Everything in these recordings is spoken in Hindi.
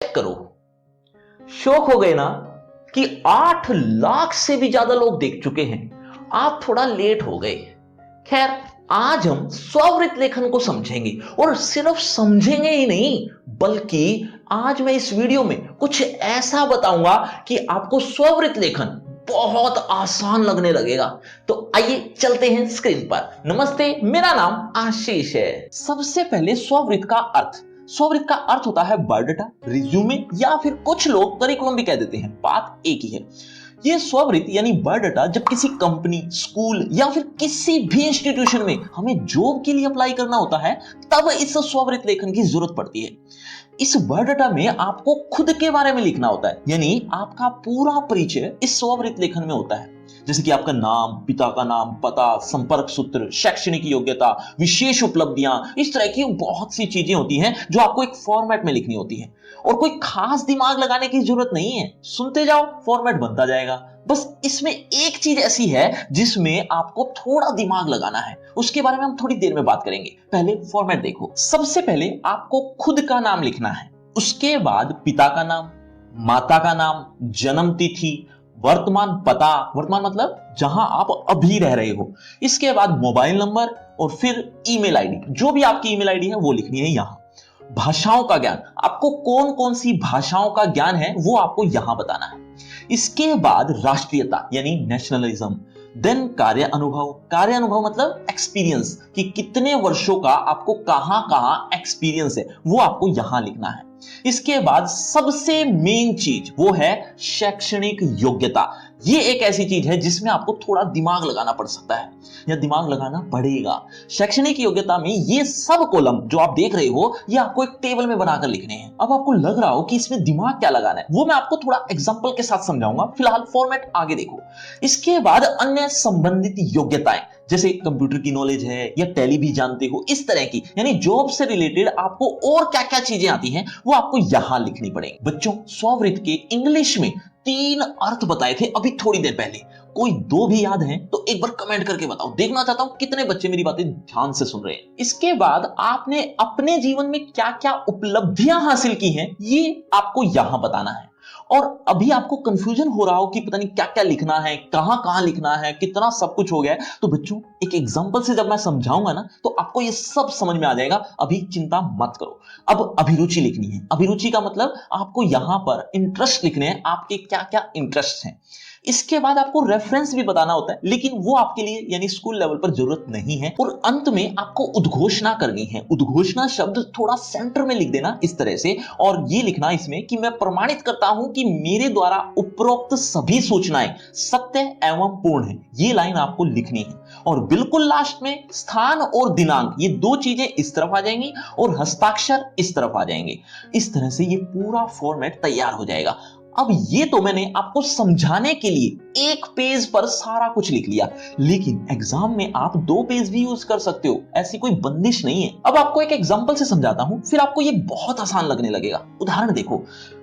करो। शौक हो गए ना कि 8 लाख से भी ज्यादा लोग देख चुके हैं। आप थोड़ा लेट हो गए। खैर, आज हम स्ववृत्त लेखन को समझेंगे और सिर्फ समझेंगे ही नहीं, बल्कि आज मैं इस वीडियो में कुछ ऐसा बताऊंगा कि आपको स्ववृत्त लेखन बहुत आसान लगने लगेगा। तो आइए चलते हैं स्क्रीन पर। नमस्ते, मेरा नाम आशीष है। सबसे पहले स्ववृत्त का अर्थ। स्ववृत्त का अर्थ होता है बायोडाटा, रिज्यूमे या फिर कुछ लोग करिकुलम भी कह देते हैं, बात एक ही है। ये स्ववृत्त यानी बायोडाटा जब किसी कंपनी, स्कूल या फिर किसी भी इंस्टीट्यूशन में हमें जॉब के लिए अप्लाई करना होता है, तब इस स्ववृत्त लेखन की जरूरत पड़ती है। इस बायोडाटा में आपको खुद के बारे में लिखना होता है, यानी आपका पूरा परिचय इस स्ववृत्त लेखन में होता है। जैसे कि आपका नाम, पिता का नाम, पता, संपर्क सूत्र, शैक्षणिक योग्यता, विशेष उपलब्धियां, इस तरह की बहुत सी चीजें होती हैं जो आपको एक फॉर्मेट में लिखनी होती है। और कोई खास दिमाग लगाने की जरूरत नहीं है, सुनते जाओ, फॉर्मेट बनता जाएगा। बस इसमें एक चीज ऐसी है जिसमें आपको थोड़ा दिमाग लगाना है, उसके बारे में हम थोड़ी देर में बात करेंगे। पहले फॉर्मेट देखो। सबसे पहले आपको खुद का नाम लिखना है, उसके बाद पिता का नाम, माता का नाम, जन्म तिथि, वर्तमान पता, वर्तमान मतलब जहां आप अभी रह रहे हो, इसके बाद मोबाइल नंबर और फिर ईमेल आईडी, जो भी आपकी ईमेल आईडी है वो लिखनी है यहां। भाषाओं का ज्ञान, आपको कौन कौन सी भाषाओं का ज्ञान है वो आपको यहां बताना है। इसके बाद राष्ट्रीयता यानी नेशनलिज्म, देन कार्य अनुभव। कार्य अनुभव मतलब एक्सपीरियंस, कि कितने वर्षों का आपको कहां कहां एक्सपीरियंस है वो आपको यहां लिखना है। इसके बाद सबसे मेन चीज वो है शैक्षणिक योग्यता। ये एक ऐसी चीज है जिसमें आपको थोड़ा दिमाग लगाना पड़ सकता है या दिमाग लगाना पड़ेगा। शैक्षणिक योग्यता में ये सब कॉलम जो आप देख रहे हो, ये आपको एक टेबल में बनाकर लिखने हैं। अब आपको लग रहा हो कि इसमें दिमाग क्या लगाना है, वो मैं आपको थोड़ा एग्जांपल के साथ समझाऊंगा। फिलहाल फॉर्मेट आगे देखो। इसके बाद अन्य संबंधित योग्यताएं, जैसे कंप्यूटर की नॉलेज है या टैली भी जानते हो, इस तरह की, यानी जॉब से रिलेटेड आपको और क्या क्या चीजें आती हैं वो आपको यहां लिखनी पड़ेगी। बच्चों, स्ववृत्त के इंग्लिश में 3 अर्थ बताए थे अभी थोड़ी देर पहले। कोई 2 भी याद हैं तो एक बार कमेंट करके बताओ। देखना चाहता हूं कितने बच्चे मेरी बातें ध्यान से सुन रहे हैं। इसके बाद आपने अपने जीवन में क्या क्या उपलब्धियां हासिल की हैं ये आपको यहां बताना है। और अभी आपको कंफ्यूजन हो रहा हो कि पता नहीं क्या क्या लिखना है, कहां कहां लिखना है, कितना सब कुछ हो गया है, तो बच्चों एक एग्जांपल से जब मैं समझाऊंगा ना तो आपको ये सब समझ में आ जाएगा। अभी चिंता मत करो। अब अभिरुचि लिखनी है। अभिरुचि का मतलब आपको यहां पर इंटरेस्ट लिखने हैं, आपके क्या क्या इंटरेस्ट हैं। इसके बाद आपको रेफरेंस भी बताना होता है, लेकिन वो आपके लिए यानी स्कूल लेवल पर जरूरत नहीं है। और अंत में आपको उद्घोषणा करनी है। उद्घोषणा शब्द थोड़ा सेंटर में लिख देना इस तरह से, और ये लिखना इसमें कि मैं प्रमाणित करता हूं कि मेरे द्वारा उपरोक्त सभी सूचनाएं सत्य एवं पूर्ण है। ये लाइन आपको लिखनी है। और बिल्कुल लास्ट में स्थान और दिनांक, ये 2 चीजें इस तरफ आ जाएंगी और हस्ताक्षर इस तरफ आ जाएंगे। इस तरह से ये पूरा फॉर्मेट तैयार हो जाएगा। अब ये तो मैंने आपको समझाने के लिए एक पेज पर सारा कुछ लिख लिया, लेकिन एग्जाम में आप 2 पेज भी यूज कर सकते हो, ऐसी कोई बंदिश नहीं है। अब आपको एक एग्जांपल से समझाता हूं, फिर आपको ये बहुत आसान लगने लगेगा। उदाहरण देखो।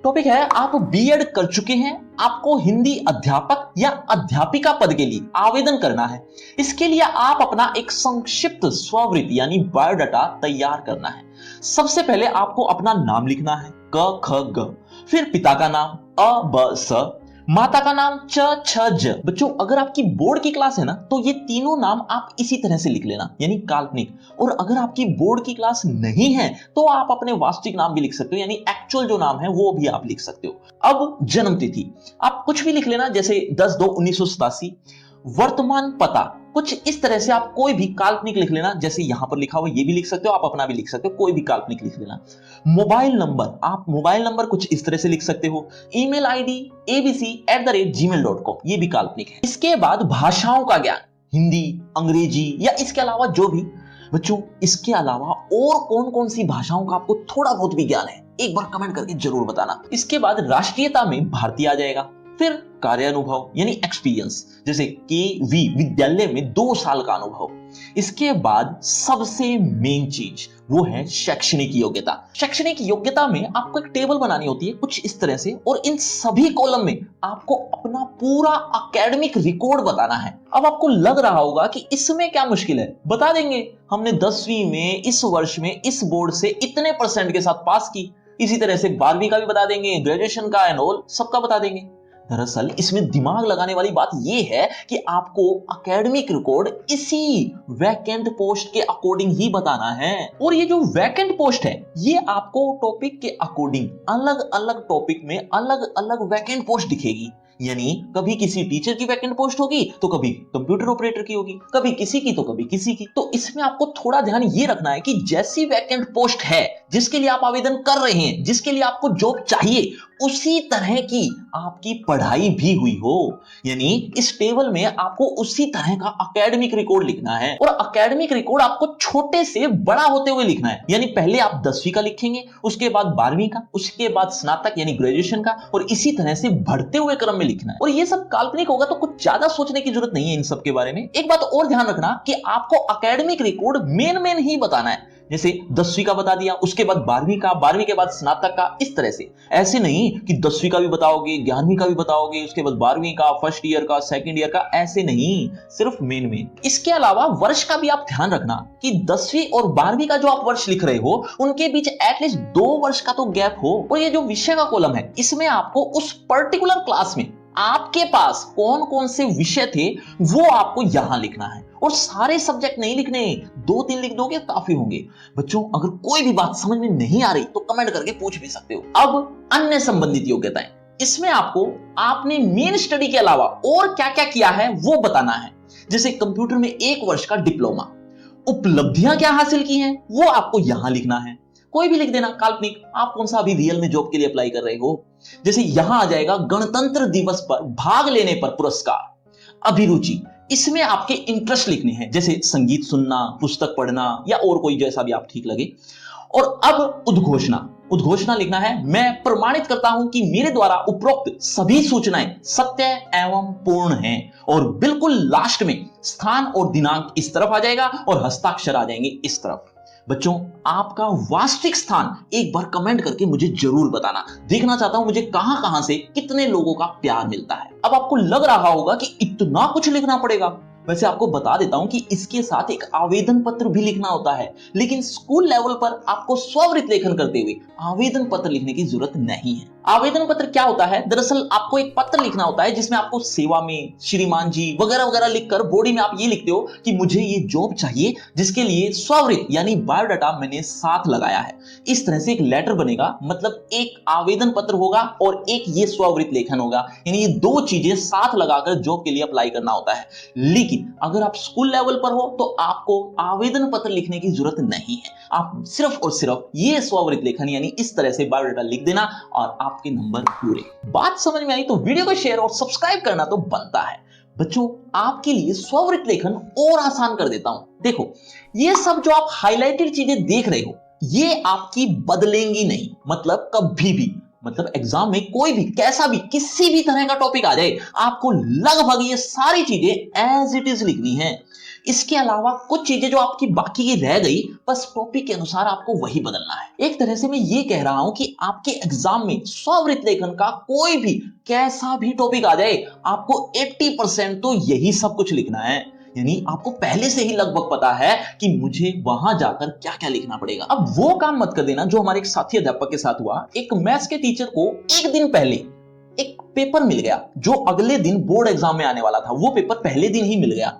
टॉपिक है, आप बीएड कर चुके हैं, आपको हिंदी अध्यापक या अध्यापिका पद के लिए आवेदन करना है। इसके लिए आप अपना एक संक्षिप्त स्ववृत्त यानी बायोडाटा तैयार करना है। सबसे पहले आपको अपना नाम लिखना है, क ख ग, फिर पिता का नाम अ ब स, माता का नाम च छ ज। बच्चों, अगर आपकी बोर्ड की क्लास है ना तो ये तीनों नाम आप इसी तरह से लिख लेना, यानी काल्पनिक। और अगर आपकी बोर्ड की क्लास नहीं है तो आप अपने वास्तविक नाम भी लिख सकते हो, यानी एक्चुअल जो नाम है वो भी आप लिख सकते हो। अब जन्म तिथि आप कुछ भी लिख लेना, जैसे 10/2/1987। वर्तमान पता कुछ इस तरह से आप कोई भी काल्पनिक लिख लेना, जैसे यहां पर लिखा हुआ ये भी लिख सकते हो, आप अपना भी लिख सकते हो, कोई भी काल्पनिक लिख लेना। मोबाइल नंबर, आप मोबाइल नंबर कुछ इस तरह से लिख सकते हो। ईमेल आईडी abc@gmail.com, ये भी काल्पनिक है। इसके बाद भाषाओं का ज्ञान, हिंदी, अंग्रेजी या इसके अलावा जो भी। बच्चों, इसके अलावा और कौन कौन सी भाषाओं का आपको थोड़ा बहुत भी ज्ञान है, एक बार कमेंट करके जरूर बताना। इसके बाद राष्ट्रीयता में भारतीय आ जाएगा। फिर कार्य अनुभव यानी एक्सपीरियंस, जैसे केवी विद्यालय में 2 साल का अनुभव। इसके बाद सबसे मेन चीज वो है शैक्षणिक योग्यता। शैक्षणिक योग्यता में आपको एक टेबल बनानी होती है कुछ इस तरह से, और इन सभी कॉलम में आपको अपना पूरा एकेडमिक रिकॉर्ड बताना है। अब आपको लग रहा होगा कि इसमें क्या मुश्किल है, बता देंगे, हमने 10वीं में इस वर्ष में इस बोर्ड से इतने % के साथ पास की। इसी तरह से 12वीं का भी बता देंगे, ग्रेजुएशन का एंड ऑल सबका बता देंगे। दरअसल इसमें दिमाग लगाने वाली बात यह है कि आपको एकेडमिक रिकॉर्ड इसी वैकेंट पोस्ट के अकॉर्डिंग ही बताना है। और ये जो वैकेंट पोस्ट है ये आपको टॉपिक के अकॉर्डिंग अलग अलग टॉपिक में अलग अलग वैकेंट पोस्ट दिखेगी। यानी कभी किसी टीचर की वैकेंट पोस्ट होगी तो कभी कंप्यूटर ऑपरेटर की होगी, कभी किसी की तो कभी किसी की। तो इसमें आपको थोड़ा ध्यान ये रखना है कि जैसी वैकेंट पोस्ट है जिसके लिए आप आवेदन कर रहे हैं, जिसके लिए आपको जॉब चाहिए, उसी तरह की आपकी पढ़ाई भी हुई हो। यानी इस टेबल में आपको उसी तरह का एकेडमिक रिकॉर्ड लिखना है। और एकेडमिक रिकॉर्ड आपको छोटे से बड़ा होते हुए लिखना है। यानी पहले आप 10वीं का लिखेंगे, उसके बाद 12वीं का, उसके बाद स्नातक यानी ग्रेजुएशन का, और इसी तरह से बढ़ते हुए क्रम में लिखना है। और ये सब काल्पनिक होगा तो कुछ ज्यादा सोचने की जरूरत नहीं है इन सब के बारे में। एक बात और ध्यान रखना कि आपको एकेडमिक रिकॉर्ड मेन ही बताना है। जैसे 10वीं का बता दिया, उसके बाद 12वीं का, 12वीं के बाद स्नातक का, इस तरह से। ऐसे नहीं कि 10वीं का भी बताओगे, 11वीं का भी बताओगे, उसके बाद 12वीं का, फर्स्ट ईयर का, सेकंड ईयर का, ऐसे नहीं, सिर्फ मेन। इसके अलावा वर्ष का भी आप ध्यान रखना कि 10वीं और 12वीं का जो आप वर्ष लिख रहे हो उनके बीच एटलीस्ट 2 वर्ष का तो गैप हो। और ये जो विषय का कॉलम है इसमें आपको उस पर्टिकुलर क्लास में आपके पास कौन कौन से विषय थे वो आपको यहां लिखना है। और सारे सब्जेक्ट नहीं लिखने, 2-3 लिख दोगे काफी होंगे। बच्चों अगर कोई भी बात समझ में नहीं आ रही तो कमेंट करके पूछ भी सकते हो। अब अन्य संबंधित योग्यताएं, इसमें आपको आपने मेन स्टडी के अलावा और क्या क्या किया है वो बताना है। जैसे कंप्यूटर में 1 वर्ष का डिप्लोमा, उपलब्धियां क्या हासिल की हैं वो आपको यहां लिखना है। कोई भी लिख देना काल्पनिक, आप कौन सा अभी रियल में जॉब के लिए अप्लाई कर रहे हो। जैसे यहां आ जाएगा गणतंत्र दिवस पर भाग लेने पर पुरस्कार। अभिरुचि, इसमें आपके इंटरेस्ट लिखने हैं, जैसे संगीत सुनना, पुस्तक पढ़ना या और कोई जैसा भी आप ठीक लगे। और अब उद्घोषणा लिखना है, मैं प्रमाणित करता हूं कि मेरे द्वारा उपरोक्त सभी सूचनाएं सत्य एवं पूर्ण हैं। और बिल्कुल लास्ट में स्थान और दिनांक इस तरफ आ जाएगा और हस्ताक्षर आ जाएंगे इस तरफ। बच्चों आपका वास्तविक स्थान एक बार कमेंट करके मुझे जरूर बताना। देखना चाहता हूं मुझे कहां कहां से कितने लोगों का प्यार मिलता है। अब आपको लग रहा होगा कि इतना कुछ लिखना पड़ेगा। वैसे आपको बता देता हूं कि इसके साथ एक आवेदन पत्र भी लिखना होता है, लेकिन स्कूल लेवल पर आपको स्ववृत लेखन करते हुए आवेदन पत्र लिखने की जरूरत नहीं है। आवेदन पत्र क्या होता है? दरअसल आपको एक पत्र लिखना होता है जिसमें आपको सेवा में श्रीमान जी वगैरह वगैरह लिखकर बॉडी में आप ये लिखते हो कि मुझे ये जॉब चाहिए, जिसके लिए स्ववृत यानी बायोडाटा मैंने साथ लगाया है। इस तरह से एक लेटर बनेगा, मतलब एक आवेदन पत्र होगा और एक ये स्ववृत लेखन होगा। यानी ये 2 चीजें साथ लगाकर जॉब के लिए अप्लाई करना होता है। लेकिन अगर आप स्कूल लेवल पर हो तो आपको आवेदन पत्र लिखने की जरूरत नहीं है। आप सिर्फ और सिर्फ ये स्ववृत लेखन यानी इस तरह से बायोडाटा लिख देना और आपके नंबर पूरे। बात समझ में आई तो वीडियो को शेयर और सब्सक्राइब करना तो बनता है। बच्चों आपके लिए स्ववृत लेखन और आसान कर देता हूं। देखो ये सब जो आप हाईलाइटेड चीजें देख रहे हो ये आपकी बदलेंगी नहीं, मतलब कभी भी, मतलब एग्जाम में कोई भी कैसा भी किसी भी तरह का टॉपिक आ जाए आपको लगभग ये सारी चीजें एज इट इज लिखनी है। इसके अलावा कुछ चीजें जो आपकी बाकी की रह गई बस टॉपिक के अनुसार आपको वही बदलना है। एक तरह से मैं ये कह रहा हूं कि आपके एग्जाम में स्ववृत लेखन का कोई भी कैसा भी टॉपिक आ जाए आपको 80% तो यही सब कुछ लिखना है। यानी आपको पहले से ही लगभग पता है कि मुझे वहां जाकर क्या क्या लिखना पड़ेगा। अब वो काम मत कर देना जो हमारे एक साथी अध्यापक के साथ हुआ। एक मैथ्स के टीचर को एक दिन पहले एक पेपर मिल गया जो अगले दिन बोर्ड एग्जाम में आने वाला था। वो पेपर पहले दिन ही मिल गया।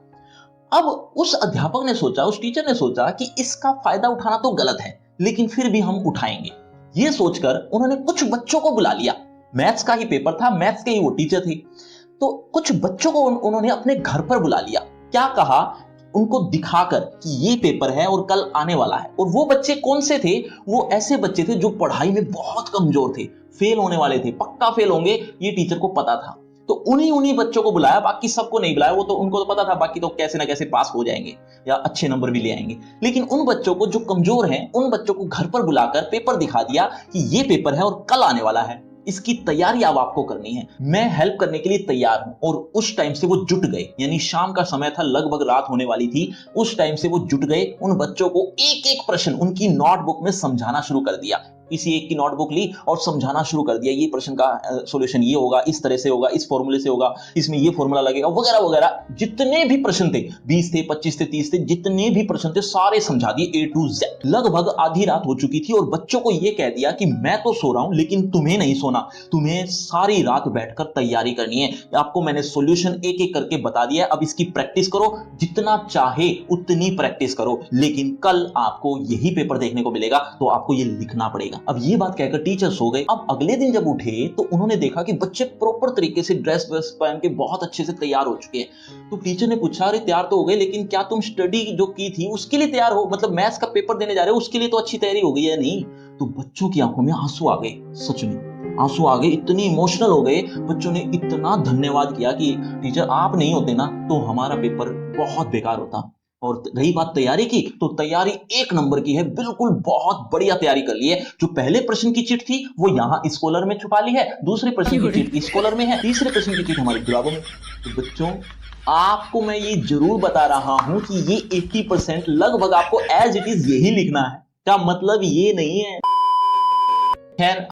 अब उस अध्यापक ने सोचा, उस टीचर ने सोचा कि इसका फायदा उठाना तो गलत है, लेकिन फिर भी हम उठाएंगे। ये सोचकर उन्होंने कुछ बच्चों को बुला लिया। मैथ्स का ही पेपर था, मैथ्स के ही वो टीचर थे, तो कुछ बच्चों को उन्होंने अपने घर पर बुला लिया। क्या कहा? उनको दिखाकर कि ये पेपर है और कल आने वाला है। और वो बच्चे कौन से थे? वो ऐसे बच्चे थे जो पढ़ाई में बहुत कमजोर थे, फेल होने वाले थे, पक्का फेल होंगे, ये टीचर को पता था। तो उन्हीं बच्चों को बुलाया, बाकी सबको नहीं बुलाया। वो तो उनको तो पता था बाकी तो कैसे ना कैसे पास हो जाएंगे या अच्छे नंबर भी ले आएंगे, लेकिन उन बच्चों को जो कमजोर हैं उन बच्चों को घर पर बुलाकर पेपर दिखा दिया कि ये पेपर है और कल आने वाला है, इसकी तैयारी अब आपको करनी है। मैं हेल्प करने के लिए तैयार हूं। और उस टाइम से वो जुट गए, यानी शाम का समय था, लगभग रात होने वाली थी। उस टाइम से वो जुट गए, उन बच्चों को एक एक प्रश्न उनकी नोटबुक में समझाना शुरू कर दिया। किसी एक की नोटबुक ली और समझाना शुरू कर दिया, ये प्रश्न का सॉल्यूशन ये होगा, इस तरह से होगा, इस फॉर्मूले से होगा, इसमें ये फॉर्मूला लगेगा, वगैरह वगैरह। जितने भी प्रश्न थे, 20 थे, 25 थे, 30 थे, जितने भी प्रश्न थे सारे समझा दिए A to Z। लगभग आधी रात हो चुकी थी और बच्चों को ये कह दिया कि मैं तो सो रहा हूं लेकिन तुम्हें नहीं सोना, तुम्हें सारी रात बैठकर तैयारी करनी है। आपको मैंने सॉल्यूशन एक एक करके बता दिया है, अब इसकी प्रैक्टिस करो, जितना चाहे उतनी प्रैक्टिस करो, लेकिन कल आपको यही पेपर देखने को मिलेगा तो आपको ये लिखना पड़ेगा। अब ये बात कहकर टीचर सो गए। अब अगले दिन जब उठे तो उन्होंने देखा कि बच्चे प्रॉपर तरीके से ड्रेस वेस पहन के बहुत अच्छे से तैयार हो चुके हैं। तो टीचर ने पूछा, अरे तैयार तो हो गए, लेकिन क्या तुम स्टडी जो की थी उसके लिए तैयार हो, मतलब मैथ्स का पेपर देने जा रहे हो उसके लिए तो अच्छी तैयारी हो गई है नहीं? तो बच्चों की आंखों में आंसू आ गए, सच में आंसू आ गए, इतने इमोशनल हो गए। बच्चों ने इतना धन्यवाद किया कि टीचर आप नहीं होते ना तो हमारा पेपर बहुत बेकार होता। और रही बात तैयारी की, तो तैयारी एक नंबर की है, बिल्कुल बहुत बढ़िया तैयारी कर ली है। जो पहले प्रश्न की चिट थी वो यहाँ इस कॉलर में छुपा ली है, दूसरे प्रश्न की चिट इस कॉलर में है, तीसरे प्रश्न की चिट हमारी जुराबों में। तो बच्चों आपको मैं ये जरूर बता रहा हूं कि ये 80% लगभग आपको एज इट इज यही लिखना है, क्या मतलब ये नहीं है। खैर